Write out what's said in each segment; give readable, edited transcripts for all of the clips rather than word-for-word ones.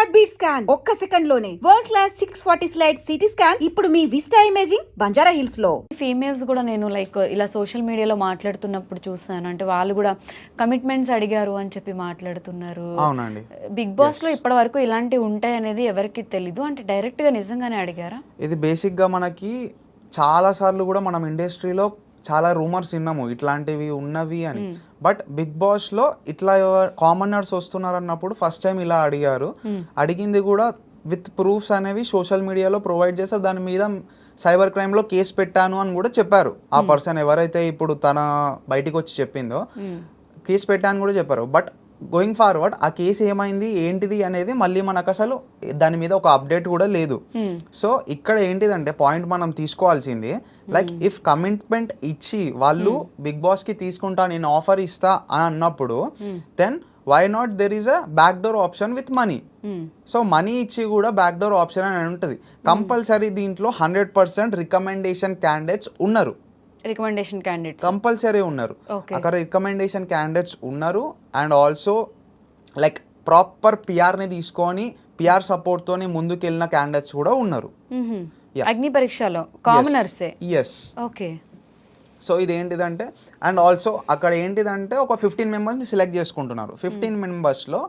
Heart beat scan ఒక్క second లోనే world class 640 slide CT scan ఇప్పుడు మీ విస్టా ఇమేజింగ్ బంజారా హిల్స్ లో. ఫీమేల్స్ కూడా నేను లైక్ ఇలా సోషల్ మీడియాలో మాట్లాడుతున్నప్పుడు చూసాను, అంటే వాళ్ళు కూడా కమిట్మెంట్స్ అడిగారు అని చెప్పి మాట్లాడుతున్నారు. అవునండి. బిగ్ బాస్ లో ఇప్పటి వరకు ఇలాంటివి ఉంటాయి అనేది ఎవరికి తెలీదు, అంటే డైరెక్ట్ గా నిజంగానే అడిగారా? ఇది బేసిక్ గా మనకి చాలా సార్లు కూడా మనం ఇండస్ట్రీలో చాలా రూమర్స్ విన్నాము ఇట్లాంటివి ఉన్నవి అని. బట్ బిగ్ బాస్ లో ఇట్లా కామనర్స్ వస్తున్నారు అన్నప్పుడు ఫస్ట్ టైం ఇలా అడిగారు. అడిగింది కూడా విత్ ప్రూఫ్స్ అనేవి సోషల్ మీడియాలో ప్రొవైడ్ చేస్తే దాని మీద సైబర్ క్రైమ్ లో కేసు పెట్టాను అని కూడా చెప్పారు. ఆ పర్సన్ ఎవరైతే ఇప్పుడు తన బయటికి వచ్చి చెప్పిందో కేసు పెట్టాను కూడా చెప్పారు. బట్ గోయింగ్ ఫార్వర్డ్ ఆ కేసు ఏమైంది ఏంటిది అనేది మళ్ళీ మనకు అసలు దాని మీద ఒక అప్డేట్ కూడా లేదు. సో ఇక్కడ ఏంటిదంటే పాయింట్ మనం తీసుకోవాల్సింది, లైక్ ఇఫ్ కమిట్మెంట్ ఇచ్చి వాళ్ళు బిగ్ బాస్ కి తీసుకుంటా నేను ఆఫర్ ఇస్తా అని అన్నప్పుడు then why not there is a back door option with money. So money ఇచ్చి కూడా బ్యాక్ డోర్ ఆప్షన్ అని ఉంటుంది. కంపల్సరీ దీంట్లో 100% రికమెండేషన్ క్యాండిడేట్స్ ఉన్నారు. రికమెండేషన్ క్యాండిడేట్స్ కంపల్సరీ ఉన్నారు. అక్కడ రికమెండేషన్ క్యాండిడేట్స్ ఉన్నారు. అండ్ ఆల్సో లైక్ ప్రాపర్ పిఆర్ని తీసుకొని పిఆర్ సపోర్ట్ తోని ముందుకెళ్ళిన క్యాండిడేట్స్ కూడా ఉన్నారు. అగ్ని పరీక్షలో కామనర్స్. ఎస్. ఓకే. సో ఇది ఏంటిదంటే అండ్ ఆల్సో అక్కడ ఏంటిదంటే ఒక 15 మెంబర్స్ని సెలెక్ట్ చేసుకుంటున్నారు. 15 మెంబర్స్లో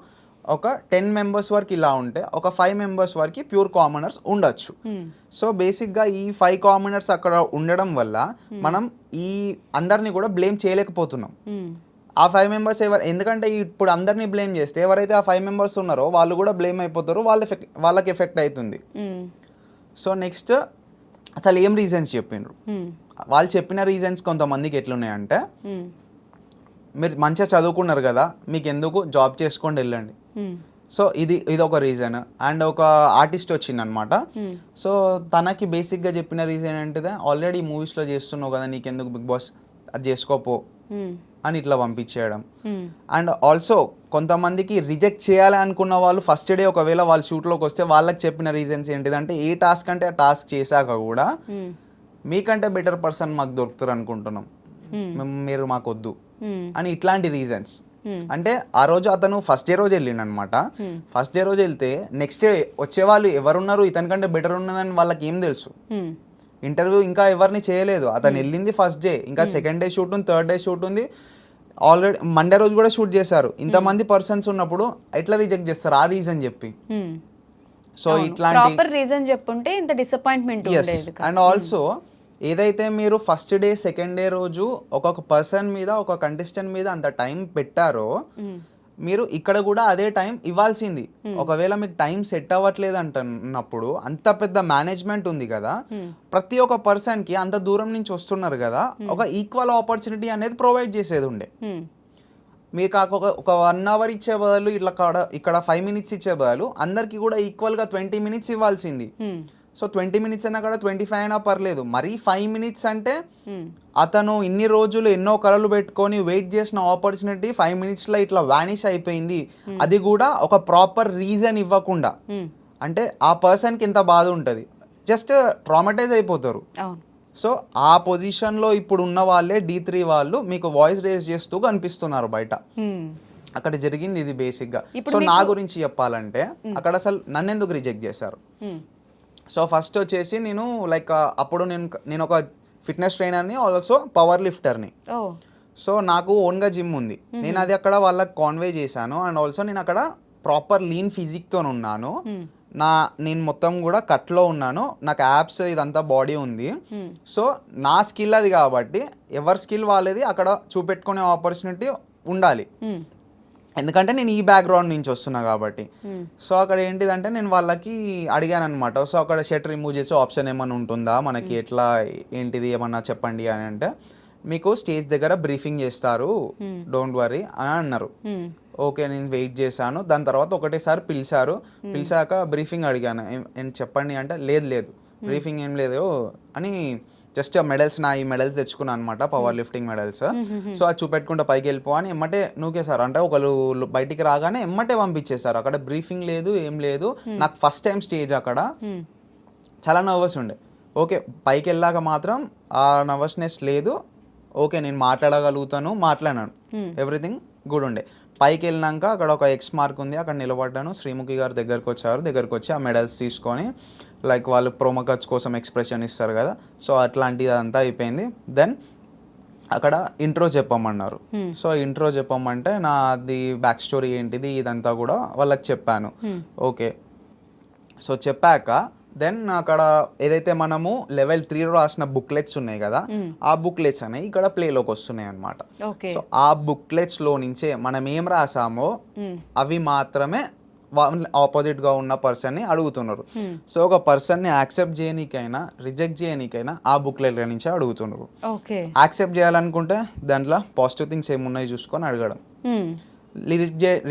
ఒక 10 మెంబర్స్ వరకు ఇలా ఉంటే ఒక 5 మెంబర్స్ వరకు ప్యూర్ కామనర్స్ ఉండొచ్చు. సో బేసిక్గా ఈ 5 కామనర్స్ అక్కడ ఉండడం వల్ల మనం ఈ అందరినీ కూడా బ్లేమ్ చేయలేకపోతున్నాం. ఆ 5 మెంబర్స్ ఎందుకంటే ఇప్పుడు అందరినీ బ్లేమ్ చేస్తే ఎవరైతే ఆ 5 మెంబర్స్ ఉన్నారో వాళ్ళు కూడా బ్లేమ్ అయిపోతారు, వాళ్ళకి ఎఫెక్ట్ అవుతుంది. సో నెక్స్ట్ అసలు ఏం రీజన్స్ చెప్పిండ్రు, వాళ్ళు చెప్పిన రీజన్స్ కొంతమందికి ఎట్లున్నాయంటే, మీరు మంచిగా చదువుకున్నారు కదా, మీకు ఎందుకు జాబ్ చేసుకోండి వెళ్ళండి. సో ఇది ఒక రీజన్. అండ్ ఒక ఆర్టిస్ట్ వచ్చిందనమాట. సో తనకి బేసిక్గా చెప్పిన రీజన్ ఏంటిదే, ఆల్రెడీ మూవీస్లో చేస్తున్నావు కదా, నీకెందుకు బిగ్ బాస్ అది చేసుకోపో అని ఇట్లా పంపించేయడం. అండ్ ఆల్సో కొంతమందికి రిజెక్ట్ చేయాలి అనుకున్న వాళ్ళు ఫస్ట్ డే ఒకవేళ వాళ్ళు షూట్లోకి వస్తే వాళ్ళకి చెప్పిన రీజన్స్ ఏంటిదంటే, ఏ టాస్క్ అంటే ఆ టాస్క్ చేశాక కూడా మీకంటే బెటర్ పర్సన్ మాకు దొరుకుతారు అనుకుంటున్నాం, మీరు మాకు వద్దు అని ఇట్లాంటి రీజన్స్. అంటే ఆ రోజు అతను ఫస్ట్ డే రోజు వెళ్ళిండు అనమాట. ఫస్ట్ డే రోజు వెళ్తే నెక్స్ట్ డే వచ్చే వాళ్ళు ఎవరున్నారు ఇతనికంటే బెటర్ ఉన్నదని వాళ్ళకి ఏం తెలుసు. ఇంటర్వ్యూ ఇంకా ఎవరిని చేయలేదు, అతను వెళ్ళింది ఫస్ట్ డే. ఇంకా సెకండ్ డే షూట్ ఉంది, థర్డ్ డే షూట్ ఉంది, ఆల్రెడీ మండే రోజు కూడా షూట్ చేశారు. ఇంతమంది పర్సన్స్ ఉన్నప్పుడు ఎట్లా రిజెక్ట్ చేస్తారు ఆ రీజన్ చెప్పి? సో ఇట్లాంటి రీజన్ చెప్పుంటే ఇంత డిసప్పాయింట్మెంట్. అండ్ ఆల్సో ఏదైతే మీరు ఫస్ట్ డే సెకండ్ డే రోజు ఒక్కొక్క పర్సన్ మీద ఒక కంటెస్టెంట్ మీద అంత టైం పెట్టారో మీరు ఇక్కడ కూడా అదే టైం ఇవ్వాల్సింది. ఒకవేళ మీకు టైం సెట్ అవ్వట్లేదు అంటున్నప్పుడు అంత పెద్ద మేనేజ్మెంట్ ఉంది కదా, ప్రతి ఒక్క పర్సన్ కి అంత దూరం నుంచి వస్తున్నారు కదా, ఒక ఈక్వల్ ఆపర్చునిటీ అనేది ప్రొవైడ్ చేసేది ఉండే. మీరు ఒక 1 అవర్ ఇచ్చే బదులు ఇక్కడ 5 మినిట్స్ ఇచ్చే బదులు అందరికి కూడా ఈక్వల్ గా 20 మినిట్స్ ఇవ్వాల్సింది. సో 20 మినిట్స్ అయినా కూడా 25 అయినా పర్లేదు. మరీ 5 మినిట్స్ అంటే అతను ఇన్ని రోజులు ఎన్నో కలలు పెట్టుకొని వెయిట్ చేసిన ఆపర్చునిటీ 5 మినిట్స్లో ఇట్లా వానిష్ అయిపోయింది. అది కూడా ఒక ప్రాపర్ రీజన్ ఇవ్వకుండా. అంటే ఆ పర్సన్కి ఎంత బాధ ఉంటుంది, జస్ట్ ట్రామటైజ్ అయిపోతారు. సో ఆ పొజిషన్లో ఇప్పుడు ఉన్న వాళ్ళే D3 వాళ్ళు మీకు వాయిస్ రేజ్ చేస్తూ కనిపిస్తున్నారు బయట. అక్కడ జరిగింది ఇది బేసిక్గా. సో నా గురించి చెప్పాలంటే అక్కడ అసలు నన్ను ఎందుకు రిజెక్ట్ చేశారు? సో ఫస్ట్ వచ్చేసి నేను లైక్ అప్పుడు నేను ఒక ఫిట్నెస్ ట్రైనర్ని, ఆల్సో పవర్ లిఫ్టర్ని. సో నాకు ఓన్గా జిమ్ ఉంది. నేను అది అక్కడ వాళ్ళకి కాన్వే చేశాను. అండ్ ఆల్సో నేను అక్కడ ప్రాపర్ లీన్ ఫిజిక్తో ఉన్నాను. నేను మొత్తం కూడా కట్లో ఉన్నాను, నాకు యాప్స్ ఇదంతా బాడీ ఉంది. సో నా స్కిల్ అది కాబట్టి ఎవరి స్కిల్ వాళ్ళది అక్కడ చూపెట్టుకునే ఆపర్చునిటీ ఉండాలి, ఎందుకంటే నేను ఈ బ్యాక్గ్రౌండ్ నుంచి వస్తున్నా కాబట్టి. సో అక్కడ ఏంటిదంటే నేను వాళ్ళకి అడిగాను అనమాట. సో అక్కడ షర్ట్ రిమూవ్ చేసే ఆప్షన్ ఏమైనా ఉంటుందా మనకి, ఎట్లా ఏంటిది ఏమన్నా చెప్పండి అని అంటే, మీకు స్టేజ్ దగ్గర బ్రీఫింగ్ చేస్తారు, డోంట్ వరీ అని అన్నారు. ఓకే, నేను వెయిట్ చేశాను. దాని తర్వాత ఒకటేసారి పిలిచాక బ్రీఫింగ్ అడిగాను, చెప్పండి అంటే లేదు బ్రీఫింగ్ ఏం లేదు అని, జస్ట్ మెడల్స్ ఈ మెడల్స్ తెచ్చుకున్నాను అనమాట, పవర్ లిఫ్టింగ్ మెడల్స్. సో అది చూపెట్టుకుంటే పైకి వెళ్ళిపో అని ఎమ్మటే నూకేశారు. అంటే ఒకళ్ళు బయటికి రాగానే ఎమ్మటే పంపించేశారు. అక్కడ బ్రీఫింగ్ లేదు, ఏం లేదు. నాకు ఫస్ట్ టైం స్టేజ్ అక్కడ చాలా నర్వస్ ఉండే. ఓకే, పైకి వెళ్ళాక మాత్రం ఆ నర్వస్నెస్ లేదు. ఓకే, నేను మాట్లాడగలుగుతాను, మాట్లాడాను, ఎవ్రీథింగ్ గుడ్ ఉండే. పైకి వెళ్ళినాక అక్కడ ఒక ఎక్స్ మార్క్ ఉంది, అక్కడ నిలబడ్డాను. శ్రీముఖి గారు దగ్గరకు వచ్చి ఆ మెడల్స్ తీసుకొని లైక్ వాళ్ళు ప్రోమో ఖర్చు కోసం ఎక్స్ప్రెషన్ ఇస్తారు కదా, సో అట్లాంటిది అంతా అయిపోయింది. దెన్ అక్కడ ఇంట్రో చెప్పమన్నారు. సో ఇంట్రో చెప్పమంటే నాది బ్యాక్ స్టోరీ ఏంటిది ఇదంతా కూడా వాళ్ళకి చెప్పాను. ఓకే, సో చెప్పాక దెన్ అక్కడ ఏదైతే మనము లెవెల్ 3 రాసిన బుక్లెట్స్ ఉన్నాయి కదా, ఆ బుక్లెట్స్ అనేవి ఇక్కడ ప్లేలోకి వస్తున్నాయి అనమాట. సో ఆ బుక్లెట్స్ లో నుంచే మనం ఏం రాసామో అవి మాత్రమే ఆపోజిట్గా ఉన్న పర్సన్ని అడుగుతున్నారు. సో ఒక పర్సన్ని యాక్సెప్ట్ చేయనీకైనా రిజెక్ట్ చేయనీకైనా ఆ బుక్లెట్ నుంచే అడుగుతున్నారు. యాక్సెప్ట్ చేయాలనుకుంటే దాంట్లో పాజిటివ్ థింగ్స్ ఏమున్నాయి చూసుకొని అడగడం,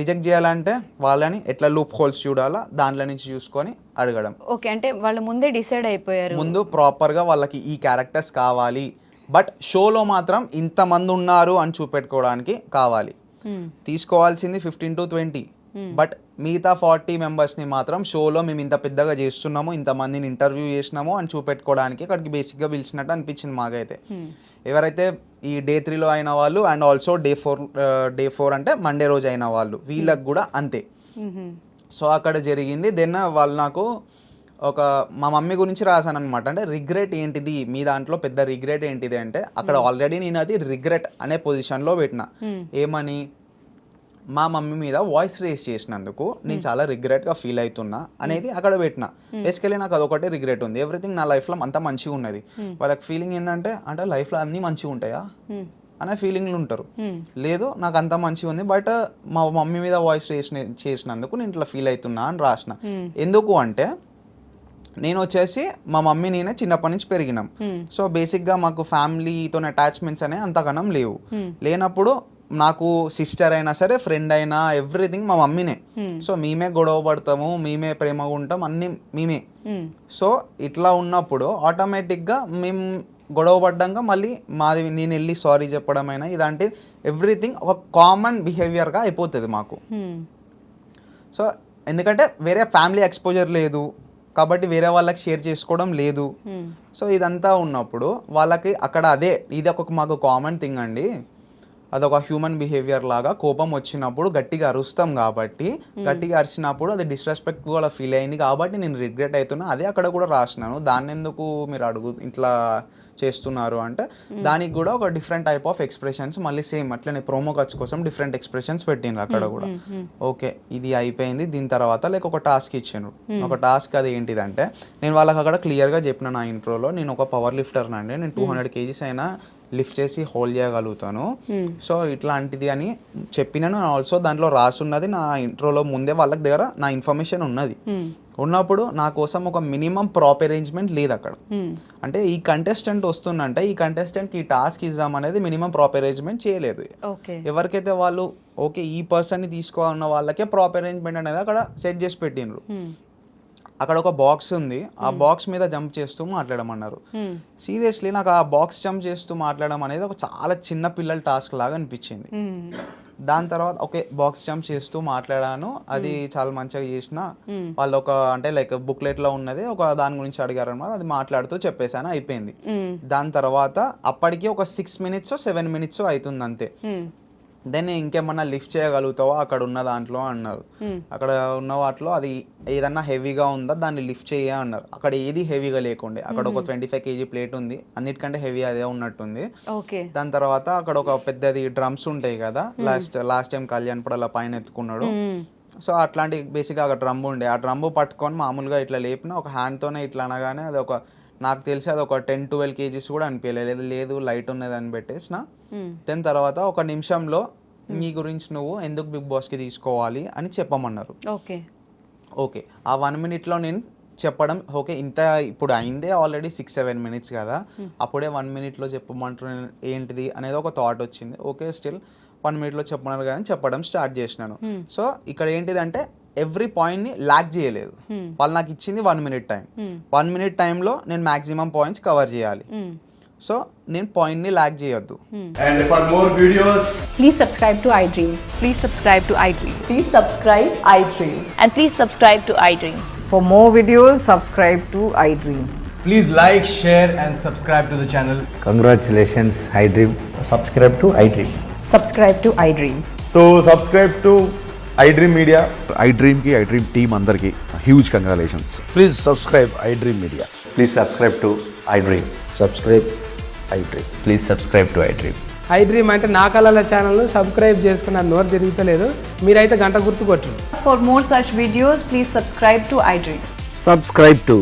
రిజెక్ట్ చేయాలంటే వాళ్ళని ఎట్లా లూప్ హోల్స్ చూడాలా దాంట్లో నుంచి చూసుకొని అడగడం. ఓకే, అంటే వాళ్ళు ముందే డిసైడ్ అయిపోయారు, ముందు ప్రాపర్గా వాళ్ళకి ఈ క్యారెక్టర్స్ కావాలి, బట్ షోలో మాత్రం ఇంతమంది ఉన్నారు అని చూపెట్టుకోవడానికి కావాలి. తీసుకోవాల్సింది 15 to 20, బట్ మిగతా 40 మెంబర్స్ని మాత్రం షోలో మేము ఇంత పెద్దగా చేస్తున్నాము, ఇంతమందిని ఇంటర్వ్యూ చేసినాము అని చూపెట్టుకోవడానికి అక్కడికి బేసిక్గా పిలిచినట్టు అనిపించింది మాకైతే. ఎవరైతే ఈ డే 3లో అయిన వాళ్ళు అండ్ ఆల్సో డే 4 అంటే మండే రోజు అయిన వాళ్ళు, వీళ్ళకి కూడా అంతే. సో అక్కడ జరిగింది. దెన్ వాళ్ళు నాకు మా మమ్మీ గురించి రాశాను అనమాట. అంటే రిగ్రెట్ ఏంటిది మీ దాంట్లో, పెద్ద రిగ్రెట్ ఏంటిది అంటే అక్కడ ఆల్రెడీ నేను అది రిగ్రెట్ అనే పొజిషన్లో పెట్టిన. ఏమని, మా మమ్మీ మీద వాయిస్ రేస్ చేసినందుకు నేను చాలా రిగ్రెట్గా ఫీల్ అవుతున్నా అనేది అక్కడ పెట్టిన. బేసికలీ నాకు అదొకటే రిగ్రెట్ ఉంది. ఎవ్రీథింగ్ నా లైఫ్లో అంతా మంచిగా ఉన్నది. వాళ్ళకి ఫీలింగ్ ఏంటంటే అంటే లైఫ్లో అన్నీ మంచిగా ఉంటాయా అనే ఫీలింగ్లు ఉంటారు. లేదు నాకు అంత మంచిగా ఉంది, బట్ మా మమ్మీ మీద వాయిస్ రేస్ చేసినందుకు నేను ఇట్లా ఫీల్ అవుతున్నా అని రాసిన. ఎందుకు అంటే నేను వచ్చేసి మా మమ్మీ నేనే చిన్నప్పటి నుంచి పెరిగినాం. సో బేసిక్గా మాకు ఫ్యామిలీతో అటాచ్మెంట్స్ అనేవి అంతకనం లేవు. లేనప్పుడు నాకు సిస్టర్ అయినా సరే, ఫ్రెండ్ అయినా, ఎవ్రీథింగ్ మా మమ్మీనే. సో మేమే గొడవ పడతాము, మేమే ప్రేమగా ఉంటాం, అన్నీ మేమే. సో ఇట్లా ఉన్నప్పుడు ఆటోమేటిక్గా మేము గొడవ పడ్డాక మళ్ళీ నేను వెళ్ళి సారీ చెప్పడం అయినా ఇలాంటి ఎవ్రీథింగ్ ఒక కామన్ బిహేవియర్గా అయిపోతుంది మాకు. సో ఎందుకంటే వేరే ఫ్యామిలీ ఎక్స్పోజర్ లేదు కాబట్టి వేరే వాళ్ళకి షేర్ చేసుకోవడం లేదు. సో ఇదంతా ఉన్నప్పుడు వాళ్ళకి అక్కడ ఇది మాకు కామన్ థింగ్ అండి. అదొక హ్యూమన్ బిహేవియర్ లాగా కోపం వచ్చినప్పుడు గట్టిగా అరుస్తాం కాబట్టి, గట్టిగా అరిచినప్పుడు అది డిస్రెస్పెక్ట్గా ఫీల్ అయింది కాబట్టి నేను రిగ్రెట్ అవుతున్నా. అదే అక్కడ కూడా రాసినాను. దాన్ని ఎందుకు మీరు ఇట్లా చేస్తున్నారు అంటే దానికి కూడా ఒక డిఫరెంట్ టైప్ ఆఫ్ ఎక్స్ప్రెషన్స్ మళ్ళీ సేమ్ అట్లనే ప్రోమో ఖర్చు కోసం డిఫరెంట్ ఎక్స్ప్రెషన్స్ పెట్టిండ్రు అక్కడ కూడా. ఓకే, ఇది అయిపోయింది. దీని తర్వాత లైక్ ఒక టాస్క్ ఇచ్చాను. ఒక టాస్క్ అది ఏంటిదంటే నేను వాళ్ళకి అక్కడ క్లియర్గా చెప్పిన నా ఇంట్రోలో, నేను ఒక పవర్ లిఫ్టర్ అండి, నేను 200 kgs అయినా లిఫ్ట్ చేసి హోల్డ్ చేయగలుగుతాను. సో ఇట్లాంటిది అని చెప్పినాను. ఆల్సో దాంట్లో రాసున్నది నా ఇంట్రోలో ముందే వాళ్ళకి దగ్గర నా ఇన్ఫర్మేషన్ ఉన్నది. ఉన్నప్పుడు నా కోసం ఒక మినిమం ప్రాప్ అరేంజ్మెంట్ లేదు అక్కడ. అంటే ఈ కంటెస్టెంట్ వస్తుందంటే ఈ కంటెస్టెంట్కి ఈ టాస్క్ ఇద్దాం అనేది మినిమం ప్రాప్ అరేంజ్మెంట్ చేయలేదు. ఎవరికైతే వాళ్ళు ఓకే ఈ పర్సన్ని తీసుకోవాలన్న వాళ్ళకే ప్రాప్ అరేంజ్మెంట్ అనేది అక్కడ సెట్ చేసి పెట్టినరు. అక్కడ ఒక బాక్స్ ఉంది, ఆ బాక్స్ మీద జంప్ చేస్తూ మాట్లాడమన్నారు. సీరియస్లీ నాకు ఆ బాక్స్ జంప్ చేస్తూ మాట్లాడడం అనేది ఒక చాలా చిన్న పిల్లల టాస్క్ లాగా అనిపించింది. దాని తర్వాత ఓకే బాక్స్ జంప్ చేస్తూ మాట్లాడాను, అది చాలా మంచిగా చేసిన. వాళ్ళు అంటే లైక్ బుక్లెట్ లో ఉన్నది ఒక దాని గురించి అడిగారు అన్నమాట, అది మాట్లాడుతూ చెప్పేసాను, అయిపోయింది. దాని తర్వాత అప్పటికి ఒక 6 minutes 7 minutes అవుతుంది అంతే. దెన్ ఇంకేమన్నా లిఫ్ట్ చేయగలుగుతావా అక్కడ ఉన్న దాంట్లో అన్నారు. అక్కడ ఉన్న వాటిలో అది ఏదన్నా హెవీగా ఉందా దాన్ని లిఫ్ట్ చేయ అన్నారు. అక్కడ ఏది హెవీగా లేకుండే, అక్కడ ఒక 25 kg ప్లేట్ ఉంది, అన్నిటికంటే హెవీ అదే ఉన్నట్టుంది. దాని తర్వాత అక్కడ ఒక పెద్దది డ్రమ్స్ ఉంటాయి కదా, లాస్ట్ టైం కళ్యాణ్ పడల పైన ఎత్తుకున్నాడు. సో అట్లాంటి బేసిక్గా ఒక డ్రమ్ ఉండే, ఆ డ్రమ్ పట్టుకొని మామూలుగా ఇట్లా లేపిన ఒక హ్యాండ్తోనే ఇట్లా అనగానే అది నాకు తెలిసి అది ఒక 10-12 kgs కూడా అనిపించలేదు. లేదు లైట్ ఉన్నది అని పెట్టేసిన. దాని తర్వాత ఒక నిమిషంలో నీ గురించి నువ్వు ఎందుకు బిగ్ బాస్కి తీసుకోవాలి అని చెప్పమన్నారు. ఓకే ఆ 1 minute నేను చెప్పడం ఓకే ఇంత ఇప్పుడు అయిందే ఆల్రెడీ 6-7 minutes కదా, అప్పుడే 1 minute చెప్పమంటున్నాను ఏంటిది అనేది ఒక థాట్ వచ్చింది. ఓకే స్టిల్ 1 minute చెప్పమన్నారు కదా అని చెప్పడం స్టార్ట్ చేసినాను. సో ఇక్కడ ఏంటిదంటే ఎవ్రీ పాయింట్ని ల్యాక్ చేయలేదు. వాళ్ళు నాకు ఇచ్చింది 1 minute టైం. 1 minute టైంలో నేను మ్యాక్సిమం పాయింట్స్ కవర్ చేయాలి. సో నేను పాయింట్ని ల్యాక్ చేయొద్దు. And for more videos, please subscribe to iDream. Please subscribe to iDream. Please subscribe iDream. And please subscribe to iDream. For more videos, subscribe to iDream. please like, share and subscribe to the channel. Congratulations, iDream. Subscribe to iDream. Subscribe to iDream. So subscribe to iDream Media. IDream team అందరికి huge congratulations. Please subscribe iDream Media. Please subscribe to iDream. Subscribe iDream. Please subscribe to iDream. I dream అంటే నా కళల ఛానల్ను subscribe చేసుకున్న నోరు తిరుగుతలేదు, మీరైతే గంట గుర్తు కొట్టండి. For more such videos, please subscribe to iDream. Subscribe to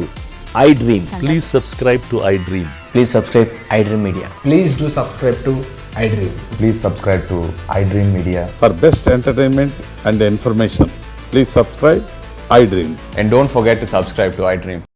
iDream. Please subscribe to iDream. Please subscribe iDream Media. Please do subscribe to iDream. Please subscribe to iDream Media. For best entertainment and information, please subscribe iDream. And don't forget to subscribe to iDream.